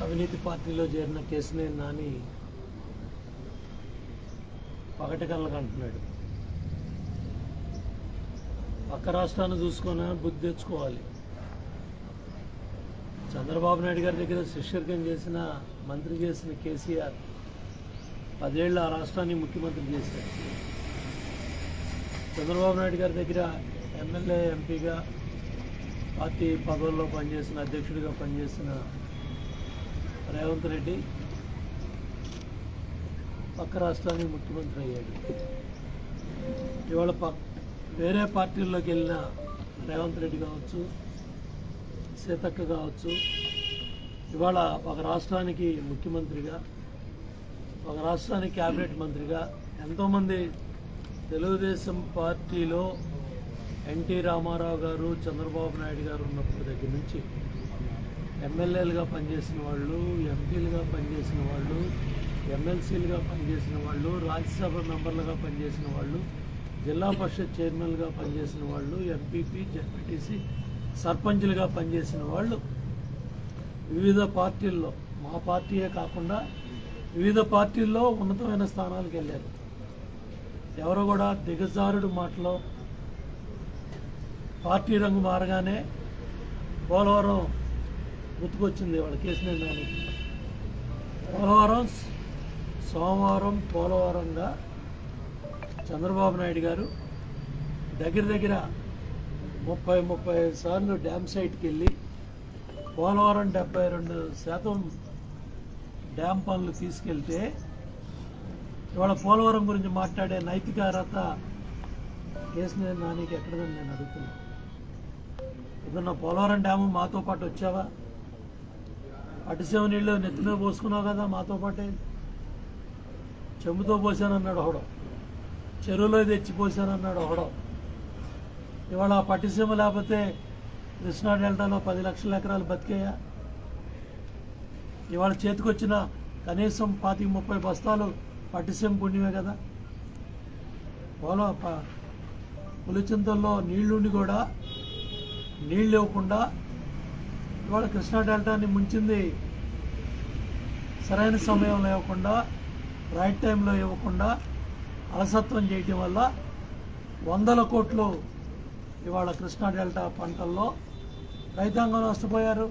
అవినీతి పార్టీలో చేరిన కేసినేని నాని పగటికల్లకు అంటున్నాడు. పక్క రాష్ట్రాన్ని చూసుకొని బుద్ధి తెచ్చుకోవాలి. చంద్రబాబు నాయుడు గారి దగ్గర శిష్యర్గం చేసిన మంత్రి చేసిన కేసీఆర్ 10 ఏళ్ళు ఆ రాష్ట్రాన్ని ముఖ్యమంత్రి చేశారు. చంద్రబాబు నాయుడు గారి దగ్గర ఎమ్మెల్యే ఎంపీగా పార్టీ పదవుల్లో పనిచేసిన అధ్యక్షుడిగా పనిచేసిన రేవంత్ రెడ్డి పక్క రాష్ట్రానికి ముఖ్యమంత్రి అయ్యాడు. ఇవాళ వేరే పార్టీల్లోకి వెళ్ళిన రేవంత్ రెడ్డి కావచ్చు, సీతక్క కావచ్చు, ఇవాళ ఒక రాష్ట్రానికి ముఖ్యమంత్రిగా, ఒక రాష్ట్రానికి క్యాబినెట్ మంత్రిగా ఎంతోమంది తెలుగుదేశం పార్టీలో ఎన్టీ రామారావు గారు, చంద్రబాబు నాయుడు గారు ఉన్నప్పటి దగ్గర నుంచి ఎమ్మెల్యేలుగా పనిచేసిన వాళ్ళు, ఎంపీలుగా పనిచేసిన వాళ్ళు, ఎమ్మెల్సీలుగా పనిచేసిన వాళ్ళు, రాజ్యసభ మెంబర్లుగా పనిచేసిన వాళ్ళు, జిల్లా పరిషత్ చైర్మన్లుగా పనిచేసిన వాళ్ళు, ఎంపీపీ, జెడ్పీటీసీ, సర్పంచ్లుగా పనిచేసిన వాళ్ళు వివిధ పార్టీల్లో, మా పార్టీయే కాకుండా వివిధ పార్టీల్లో ఉన్నతమైన స్థానాలకు వెళ్ళారు. ఎవరో కూడా దిగజారుడు మాటలో పార్టీ రంగు మారగానే పోలవరం గుర్తుకొచ్చింది వాళ్ళ కేసినేని నానికి. పోలవరం సోమవారం పోలవరంగా చంద్రబాబు నాయుడు గారు దగ్గర 30 సార్లు డ్యామ్ సైట్కి వెళ్ళి పోలవరం 72% డ్యామ్ పనులు తీసుకెళ్తే ఇవాళ పోలవరం గురించి మాట్లాడే నైతిక అర్హత కేసినేని నానికి ఎక్కడదని నేను అడుగుతున్నాను. ఏదన్నా పోలవరం డ్యాము మాతో పాటు వచ్చావా? అటుసేవ నీళ్ళు నెత్తిమీద పోసుకున్నావు కదా మాతో పాటే. చెంబుతో పోసానన్నాడు ఒకడు, చెరువులో తెచ్చి పోసానన్నాడు ఒకడు. ఇవాళ పట్టిసీమ లేకపోతే కృష్ణా డెల్టాలో 10 లక్షల ఎకరాలు బతికేయా? ఇవాళ చేతికొచ్చిన కనీసం 25-30 బస్తాలు పట్టిసీమ పుణ్యమే కదా. పులిచింతల్లో నీళ్లుండి కూడా నీళ్ళు ఇవ్వకుండా ఇవాళ కృష్ణా డెల్టాని ముంచింది. సరైన సమయంలో ఇవ్వకుండా, రైట్ టైంలో ఇవ్వకుండా అలసత్వం చేయటం వల్ల 100 కోట్లు ఇవాళ కృష్ణా డెల్టా పంటల్లో రైతాంగం నష్టపోయారు.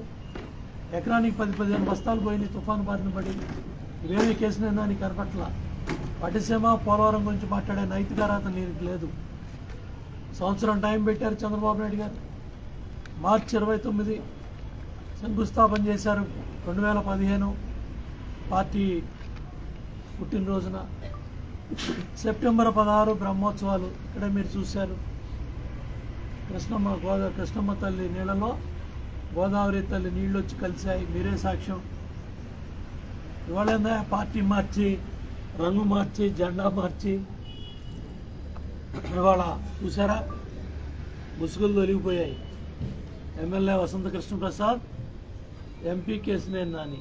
ఎకరానికి 10-15 బస్తాలు పోయినాయి తుఫాను బారిన పడి. ఇవేమీ కేసినేని నాని కనపట్ల. పట్టిసీమ పోలవరం గురించి మాట్లాడే నైతిక అర్హత నీకు లేదు. సంవత్సరం టైం పెట్టారు చంద్రబాబు నాయుడు గారు. మార్చి 29 శంకుస్థాపన చేశారు 2015 పార్టీ పుట్టినరోజున. సెప్టెంబర్ 16 బ్రహ్మోత్సవాలు ఇక్కడే మీరు చూశారు. కృష్ణమ్మ తల్లి నీళ్ళలో గోదావరి తల్లి నీళ్ళు వచ్చి కలిశాయి, మీరే సాక్ష్యం. ఇవాళ పార్టీ మార్చి, రంగు మార్చి, జెండా మార్చి ఇవాళ చూసారా ముసుగులు తొలిగిపోయాయి. ఎమ్మెల్యే వసంత కృష్ణప్రసాద్, ఎంపీ కేసినేని నాని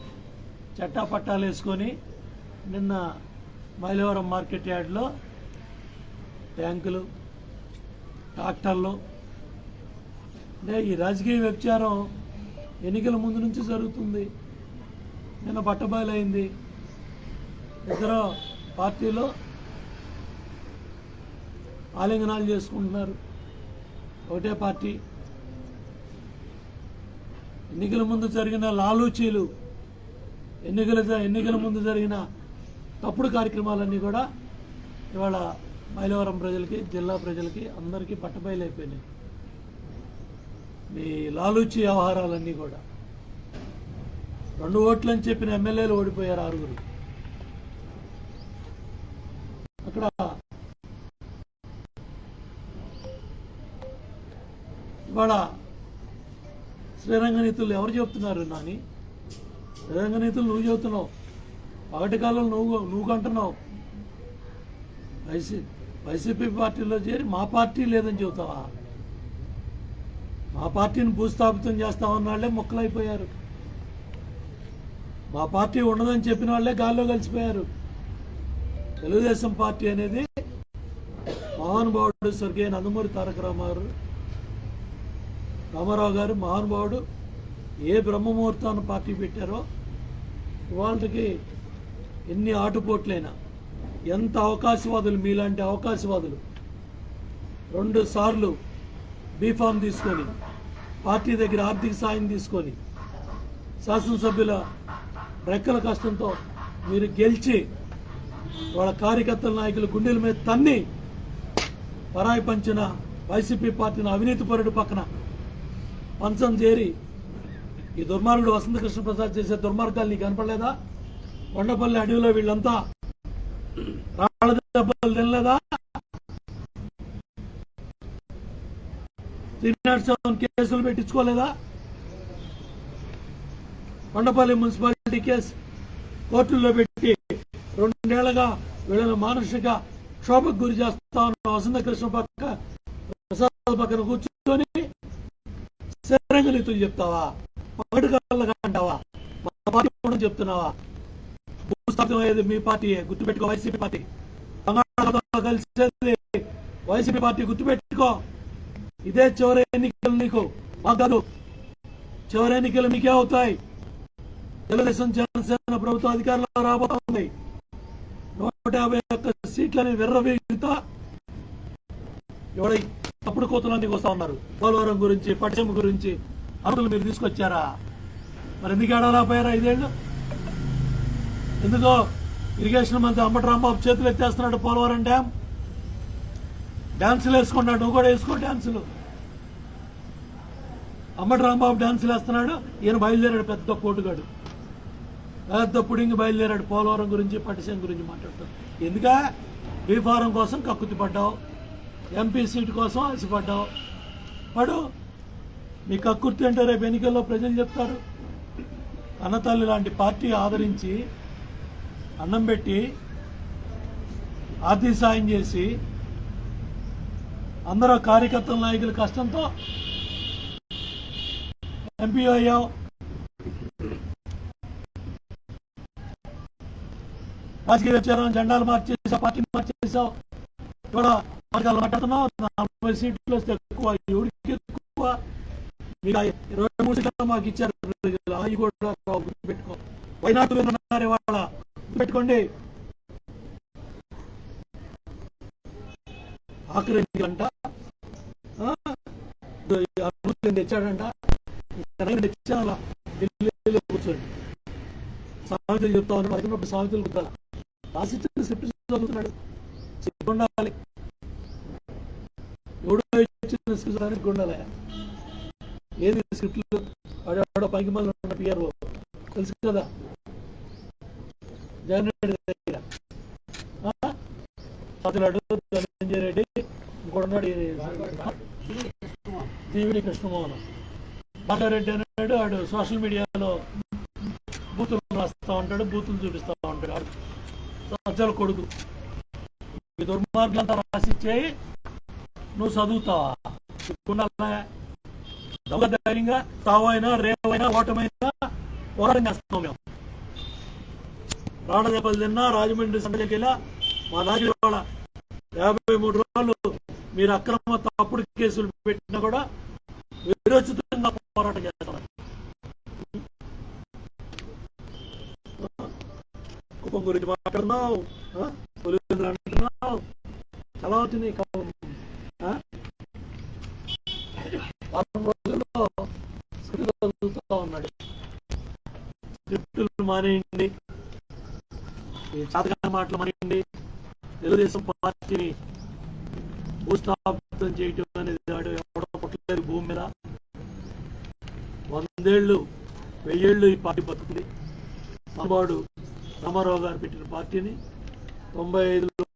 చట్టా పట్టాలు వేసుకొని నిన్న మైలవరం మార్కెట్ యార్డ్లో ట్యాంకులు, ట్రాక్టర్లు. అంటే ఈ రాజకీయ వ్యభిచారం ఎన్నికల ముందు నుంచి జరుగుతుంది. నిన్న బట్టబయలైంది. ఇద్దరు పార్టీలో ఆలింగనాలు చేసుకుంటున్నారు. ఒకటే పార్టీ. ఎన్నికల ముందు జరిగిన లాలూచీలు, ఎన్నికల ముందు జరిగిన తప్పుడు కార్యక్రమాలన్నీ కూడా ఇవాళ మైలవరం ప్రజలకి, జిల్లా ప్రజలకి అందరికీ బట్టబయలైపోయినాయి. మీ లాలూచీ వ్యవహారాలన్నీ కూడా. 2 ఓట్లని చెప్పిన ఎమ్మెల్యేలు ఓడిపోయారు 6. అక్కడ ఇవాళ శ్రీరంగ నీతులు ఎవరు చెప్తున్నారు నాని? శ్రీరంగ నీతులు నువ్వు చెబుతున్నావు. పగటి కాలంలో నువ్వు కంటున్నావు. వైసీపీ పార్టీలో చేరి మా పార్టీ లేదని చెబుతావా? మా పార్టీని భూస్థాపితం చేస్తామన్న వాళ్ళే మొక్కలైపోయారు. మా పార్టీ ఉండదని చెప్పిన వాళ్ళే గాల్లో కలిసిపోయారు. తెలుగుదేశం పార్టీ అనేది మహానుభావుడు స్వర్గీయ నందమూరి తారక రామారావు గారు మహానుభావుడు ఏ బ్రహ్మముహూర్తాన్ని పార్టీ పెట్టారో ఇవాళకి ఎన్ని ఆటుపోట్లైనా, ఎంత అవకాశవాదులు, మీలాంటి అవకాశవాదులు 2 సార్లు బీఫామ్ తీసుకొని, పార్టీ దగ్గర ఆర్థిక సాయం తీసుకొని, శాసనసభ్యుల రెక్కల కష్టంతో మీరు గెలిచి వాళ్ళ కార్యకర్తల నాయకులు గుండెల మీద తన్ని పరాయి పంచిన వైసీపీ పార్టీని అవినీతి పరుడు పక్కన పంచం చేరి ఈ దుర్మార్గుడు వసంత కృష్ణ ప్రసాద్ చేసే దుర్మార్గాలు నీకు కనపడలేదా? కొండపల్లి అడవిలో వీళ్ళంతా రాళ్ళ దెబ్బలు తినలేదా? 307 కేసులు పెట్టించుకోలేదా? కొండపల్లి మున్సిపాలిటీ కేసు కోర్టుల్లో పెట్టి 2 ఏళ్లుగా వీళ్ళని మానసిక క్షోభకు గురి చేస్తా ఉన్న వసంత కృష్ణ ప్రసాద్ పక్కన కూర్చొని శరంగనీతులు చెప్తావా? పగటికల్లా అంటావా? మా పార్టీ చెప్తున్నావా? భూస్థాపితం అయ్యేది మీ పార్టీయే, గుర్తుపెట్టుకో. వైసీపీ పార్టీ బంగాళాఖాతంలో కలిసేది వైసీపీ పార్టీ, గుర్తుపెట్టుకో. ఇదే చివరి ఎన్నికలు నీకు, మాకు కాదు. చివరి ఎన్నికలు మీకే అవుతాయి. తెలుగుదేశం జనసేన ప్రభుత్వం అధికారంలో రాబోతోంది. 151 సీట్లని విర్రవీగుతా ఎవడ తప్పుడు కోతలన్నీ వస్తా ఉన్నారు. పోలవరం గురించి, పట్టిసీమ గురించి అరువులు మీరు తీసుకొచ్చారా? మరి ఎందుకు ఏడారాపోయారా 5 ఏళ్ళు? ఎందుకో ఇరిగేషన్ మంత్రి అంబటి రాంబాబు చేతులు ఎత్తేస్తున్నాడు. పోలవరం డ్యామ్ డాన్సులు వేసుకున్నాడు. నువ్వు కూడా వేసుకో డాన్సులు. అంబటి రాంబాబు డాన్సులు వేస్తున్నాడు, ఈయన బయలుదేరాడు. పెద్ద కోటుగాడు, పెద్ద పుడింగి బయలుదేరాడు. పోలవరం గురించి, పట్టిసీమ గురించి మాట్లాడతాడు. ఎందుక బీఫారం కోసం కక్కుతి పడ్డావు, ఎంపీ సీటు కోసం ఆశపడ్డావు. పడు. నీ కక్కుర్తి అంటే రేపు ఎన్నికల్లో ప్రజలు చెప్తారు. అన్నతల్లి లాంటి పార్టీ ఆదరించి, అన్నం పెట్టి, ఆర్థిక సాయం చేసి, అందరూ కార్యకర్తల నాయకుల కష్టంతో ఎంపీ అయ్యావు. రాజకీయ విచారం, జెండాలు మార్చేసావు, పార్టీ మార్చేసావు. కూడా మార్గాలు మాట్లాడుతున్నావు. 40 సీట్లు వస్తే ఎక్కువ, ఎవరికి ఎక్కువ? మీకు 23 సీట్లు మాకు ఇచ్చారు. అవి కూడా గుర్తుపెట్టుకో. వైనాడు విన్నారు ఇవాళ, గుర్తుపెట్టుకోండి. ఆఖరి ఎన్నికలంట తెచ్చాడంట. తెచ్చాను ఢిల్లీలో కూర్చోండి. సామెతలు చెప్తా ఉన్నాడు. అడిగినప్పుడు సామెతలు కుట్టాల రాసిచ్చిన స్క్రిప్ట్ చదువుతున్నాడు. సిగ్గుండాలి. ఎవడో ఇచ్చిన స్క్రిప్ట్ సిగ్గుండాలి. ఏది స్క్రిప్ట్లు? వాడు పైకి మళ్ళీ ఉన్న పిఆర్ఓ తెలుసు కదా, జగన్ రెడ్డి దగ్గర అతడు ధనంజయ రెడ్డి, ఇంకోడున్నాడు టీవీ కృష్ణమోహన్. బాటారెడ్డి అన్నాడు, ఆడు సోషల్ మీడియాలో బూతులు రాస్తూ ఉంటాడు, బూతులు చూపిస్తూ ఉంటాడు. ఆడు సజ్జల కొడుకు. ఈ దుర్మార్గులంతా రాసిచ్చేయి, నువ్వు చదువుతావా? దొంగ ధైర్యంగా తావైనా, రేవైనా, ఓటమైనా పోరాటం చేస్తాం మేము. రాళ్ళ దెబ్బలు తిన్నా, రాజమండ్రి సంతకి వెళ్ళా, మా నాయకులు వాళ్ళ 53 రోజులు మీరు అక్రమ తప్పుడు కేసులు పెట్టినా కూడా విరోచితంగా పోరాటం చేస్తాం. కుప్పం గురించి మాట్లాడుతున్నావు, పోలీసులు అంటున్నావు. చాలా అవుతుంది. వారం రోజుల్లో స్క్రిప్ట్ చదువుతూ ఉన్నాడు. స్క్రిప్టులు మానేయండి, చాతకాని మాటలు మానేయండి. తెలుగుదేశం పార్టీని భూస్థాపితం చేయటం అనేది ఎవడో పుట్టలేదు భూమి మీద. 100 ఏళ్ళు 1000 ఏళ్ళు ఈ పార్టీ బతుకుంది. మహానుభావుడు రామారావు గారు పెట్టిన పార్టీని 95లో